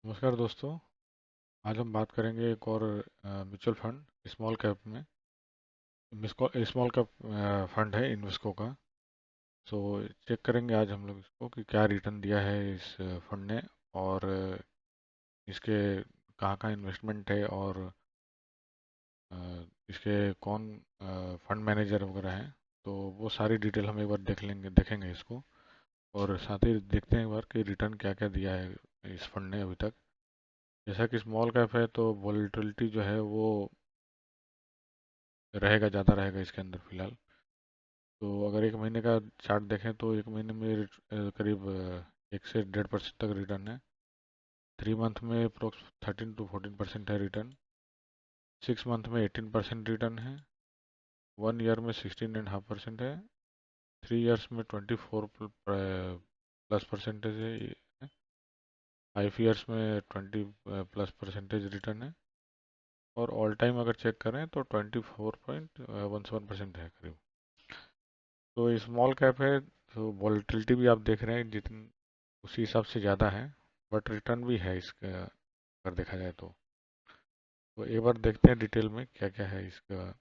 नमस्कार दोस्तों। आज हम बात करेंगे एक और म्यूचुअल फंड स्मॉल कैप में। स्मॉल कैप फंड है इन्वेस्को का। सो चेक करेंगे आज हम लोग इसको कि क्या रिटर्न दिया है इस फंड ने, और इसके कहाँ कहाँ इन्वेस्टमेंट है, और अ, इसके कौन फंड मैनेजर वगैरह हैं। तो वो सारी डिटेल हम एक बार देखेंगे इसको। और साथ ही देखते हैं एक बार कि रिटर्न क्या क्या दिया है इस फंड ने अभी तक। जैसा कि स्मॉल कैप है तो वॉलेटिलिटी जो है वो रहेगा, ज़्यादा रहेगा इसके अंदर फिलहाल। तो अगर एक महीने का चार्ट देखें तो एक महीने में करीब 1 से 1.5% तक रिटर्न है। 3 मंथ में अप्रोक्स 13 to 14% है रिटर्न। 6 मंथ में 18% रिटर्न है। 1 ईयर में 16.5% है। 3 इयर्स में 24+ परसेंटेज है। 5 इयर्स में 20+ परसेंटेज रिटर्न है। और ऑल टाइम अगर चेक करें तो 24.17% है करीब। तो स्मॉल कैप है तो वॉलेटिलिटी भी आप देख रहे हैं जितनी उसी हिसाब से ज़्यादा है, बट रिटर्न भी है इसका अगर देखा जाए तो एक बार देखते हैं डिटेल में क्या क्या है इसका।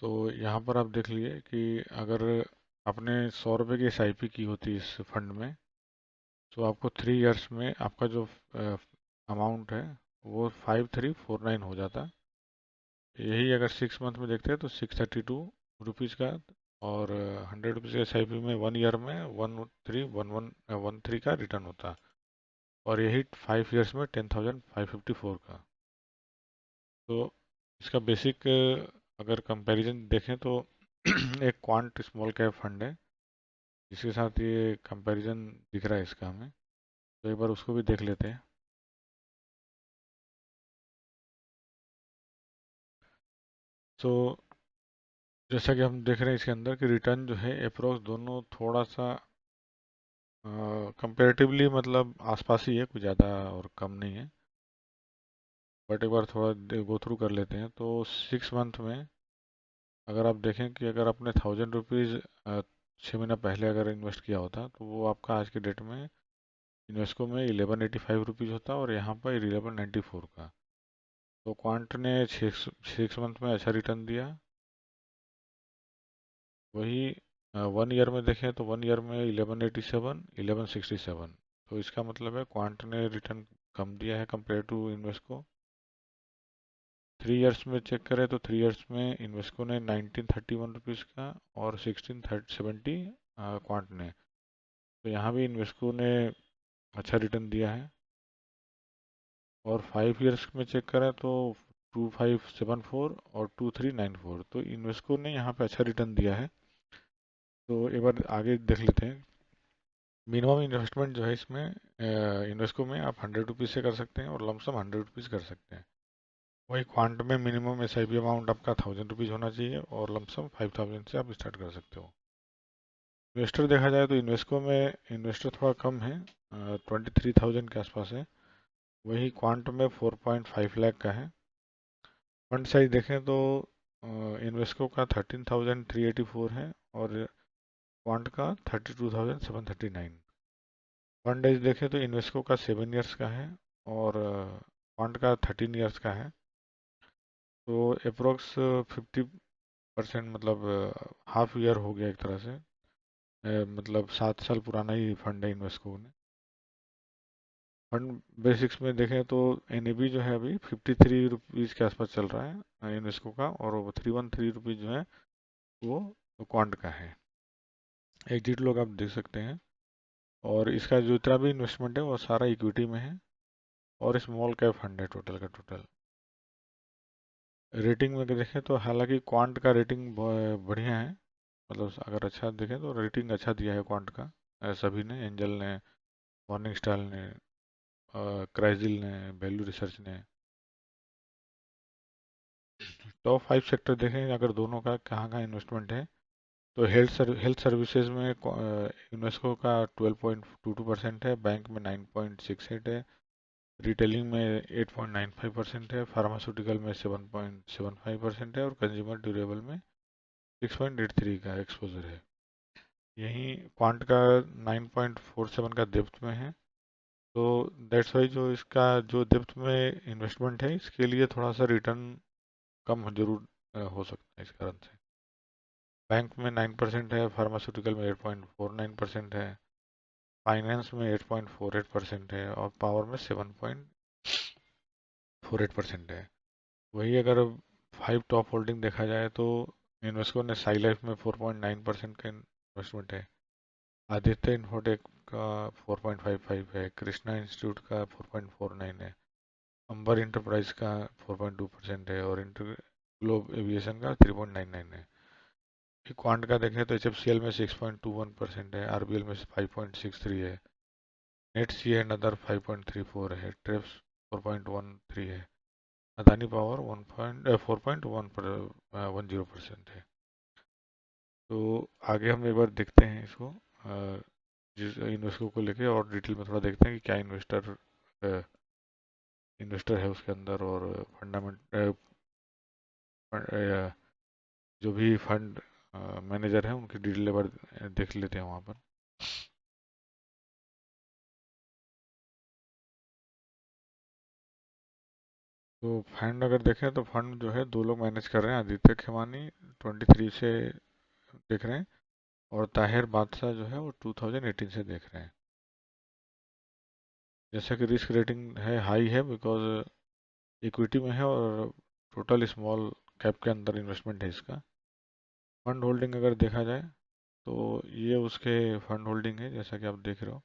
तो यहाँ पर आप देख लिए कि अगर आपने 100 रुपये की SIP की होती इस फंड में, तो आपको 3 इयर्स में आपका जो अमाउंट है वो 5349 हो जाता। यही अगर 6 मंथ में देखते हैं तो 632 रुपीज़ का। और 100 रुपीज़ के SIP में 1 ईयर में 1311 का रिटर्न होता। और यही 5 इयर्स में 10,554 का। तो इसका बेसिक अगर कंपैरिजन देखें तो एक क्वांट स्मॉल कैप फंड है जिसके साथ ये कंपैरिजन दिख रहा है इसका हमें। तो एक बार उसको भी देख लेते हैं। तो जैसा कि हम देख रहे हैं इसके अंदर कि रिटर्न जो है अप्रोक्स दोनों थोड़ा सा कंपेरेटिवली मतलब आसपास ही है, कुछ ज़्यादा और कम नहीं है। बट एक बार थोड़ा गो थ्रू कर लेते हैं। तो 6 मंथ में अगर आप देखें कि अगर आपने 1000 रुपीज़ 6 महीना पहले अगर इन्वेस्ट किया होता तो वो आपका आज के डेट में इन्वेस्को में 1185 रुपीज़ होता, और यहाँ पर 1194 का। तो क्वांट ने 6 मंथ में अच्छा रिटर्न दिया। वही 1 ईयर में देखें तो 1 ईयर में 1187 1167। तो इसका मतलब है क्वांट ने रिटर्न कम दिया है कंपेयर टू इन्वेस्को। 3 इयर्स में चेक करें तो 3 इयर्स में इन्वेस्को ने 1931 रुपीज़ का और 1670 क्वांट ने। तो यहाँ भी इन्वेस्को ने अच्छा रिटर्न दिया है। और 5 इयर्स में चेक करें तो 2574 और 2394। तो इन्वेस्को ने यहाँ पे अच्छा रिटर्न दिया है। तो एक बार आगे देख लेते हैं। मिनिमम इन्वेस्टमेंट जो है इसमें इन्वेस्को में आप 100 रुपीज़ से कर सकते हैं और लमसम 100 रुपीज़ कर सकते हैं। वही क्वांट में मिनिमम SIP अमाउंट आपका 1000 रुपीज़ होना चाहिए और लमसम 5000 से आप स्टार्ट कर सकते हो। इन्वेस्टर देखा जाए तो इन्वेस्को में इन्वेस्टर थोड़ा कम है, 23,000 के आसपास है। वही क्वांट में 4.5 लाख का है। फंड साइज देखें तो इन्वेस्को का 13,384 है और क्वांट का 32,739। फंड एज देखें तो इन्वेस्को का 7 इयर्स का है और क्वांट का 13 इयर्स का है। तो अप्रोक्स 50% मतलब हाफ ईयर हो गया एक तरह से। मतलब 7 साल पुराना ही फंड है इन्वेस्को ने। फंड बेसिक्स में देखें तो NAV जो है अभी 53 रुपीज़ के आसपास चल रहा है इन्वेस्को का, और वो 313 रुपीज़ जो है वो क्वांट का है। एग्जिट लोग आप देख सकते हैं। और इसका जो इतना भी इन्वेस्टमेंट है वो सारा इक्विटी में है और स्मॉल कैप फंड है टोटल का टोटल। रेटिंग में देखें तो हालांकि क्वांट का रेटिंग बढ़िया है। मतलब अगर अच्छा देखें तो रेटिंग अच्छा दिया है क्वांट का। सभी ने, एंजल ने, मॉर्निंग स्टार ने, क्राइजिल ने, वैल्यू रिसर्च ने। टॉप 5 सेक्टर देखें अगर दोनों का कहाँ कहाँ इन्वेस्टमेंट है, तो हेल्थ सर्विसेज में यूनेस्को का 12.22% है। बैंक में 9.68 है। रिटेलिंग में 8.95% है। फार्मास्यूटिकल में 7.75% है और कंज्यूमर ड्यूरेबल में 6.83 का एक्सपोजर है। यहीं क्वांट का 9.47 का डेप्थ में है। तो दैट्स वाई जो इसका जो डेप्थ में इन्वेस्टमेंट है इसके लिए थोड़ा सा रिटर्न कम जरूर हो सकता है इस कारण से। बैंक में 9% है, फार्मास्यूटिकल में 8.49% है, फाइनेंस में 8.48% है और पावर में 7.48% है। वही अगर 5 टॉप होल्डिंग देखा जाए तो इन्वेस्को ने साई लाइफ में 4.9% का इन्वेस्टमेंट है, आदित्य इन्फोटेक का 4.55 है, कृष्णा इंस्टीट्यूट का 4.49 है, अंबर इंटरप्राइज का 4.2% है और इंटर ग्लोब एविएशन का 3.99 है। क्वांट का देखें तो एचएफसीएल में 6.21% है, आरबीएल में 5.63 है, नेट सी एंड अदर 5.34 है, ट्रेप्स 4.13 है, अदानी पावर 4.10% है। तो आगे हम एक बार देखते हैं इसको, जिस इन्वेस्टर को लेके और डिटेल में थोड़ा देखते हैं कि क्या इन्वेस्टर है उसके अंदर और फंडामेंट जो भी फंड मैनेजर है उनकी डिटेल एक बार देख लेते हैं वहाँ पर। तो फंड अगर देखें तो फंड जो है दो लोग मैनेज कर रहे हैं, आदित्य खेमानी 23 से देख रहे हैं और ताहिर बादशाह जो है वो 2018 से देख रहे हैं। जैसा कि रिस्क रेटिंग है हाई है बिकॉज इक्विटी में है और टोटल स्मॉल कैप के अंदर इन्वेस्टमेंट है इसका। फंड होल्डिंग अगर देखा जाए तो ये उसके फंड होल्डिंग है जैसा कि आप देख रहे हो,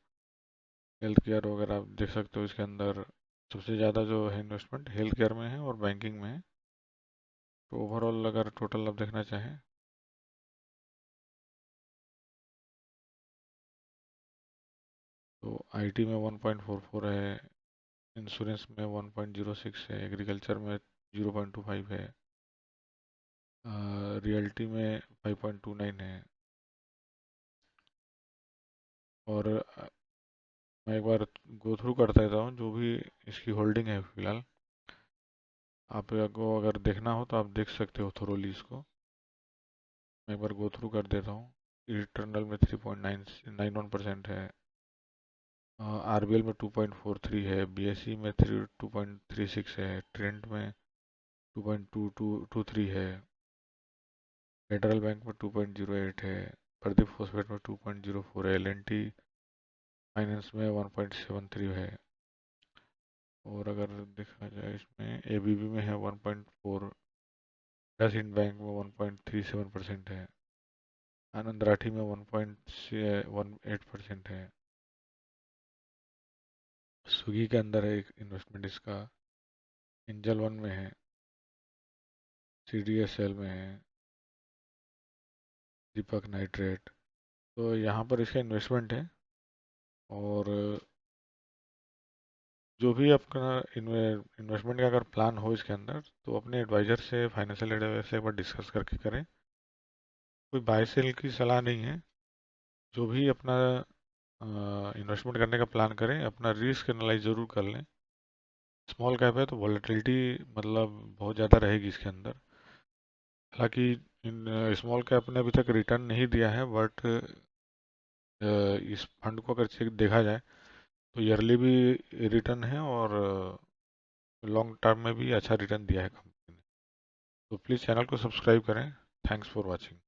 हेल्थ केयर वगैरह आप देख सकते हो इसके अंदर सबसे ज़्यादा जो है इन्वेस्टमेंट हेल्थ केयर में है और बैंकिंग में है। तो ओवरऑल अगर टोटल आप देखना चाहें तो आईटी में 1.44 है, इंश्योरेंस में 1.06 है, एग्रीकल्चर में 0.25 है, रियल्टी में 5.29 है। और मैं एक बार गो थ्रू करता रहता हूँ जो भी इसकी होल्डिंग है फिलहाल, आपको अगर देखना हो तो आप देख सकते हो थोरोली इसको। मैं एक बार गो थ्रू कर देता हूँ। इटर्नल में 3.91% है, आरबीएल में 2.43 है, बीएसई में 2.36 है, ट्रेंट में 2.2223 है, फेडरल बैंक में 2.08 है, प्रदीप फॉस्फेट में 2.04 है, एलएनटी फाइनेंस में 1.73 है और अगर देखा जाए इसमें एबीबी में है 1.4, डच इंड बैंक में 1.37% है, आनंद राठी में 1.18% है, स्विगी के अंदर है एक इन्वेस्टमेंट इसका, एंजल वन में है, सीडीएसएल में है, दीपक नाइट्रेट। तो यहाँ पर इसका इन्वेस्टमेंट है और जो भी आपका इन्वेस्टमेंट का अगर प्लान हो इसके अंदर तो अपने एडवाइजर से फाइनेंशियल एडवाइजर से एक बार डिस्कस करके करें। कोई बाय सेल की सलाह नहीं है। जो भी अपना इन्वेस्टमेंट करने का प्लान करें अपना रिस्क एनालाइज जरूर कर लें। स्मॉल कैप है तो वॉलेटिलिटी मतलब बहुत ज़्यादा रहेगी इसके अंदर। हालांकि इन स्मॉल कैप ने अभी तक रिटर्न नहीं दिया है बट इस फंड को अगर चेक देखा जाए तो ईयरली भी रिटर्न है और लॉन्ग टर्म में भी अच्छा रिटर्न दिया है कंपनी ने। तो प्लीज़ चैनल को सब्सक्राइब करें। Thanks for watching.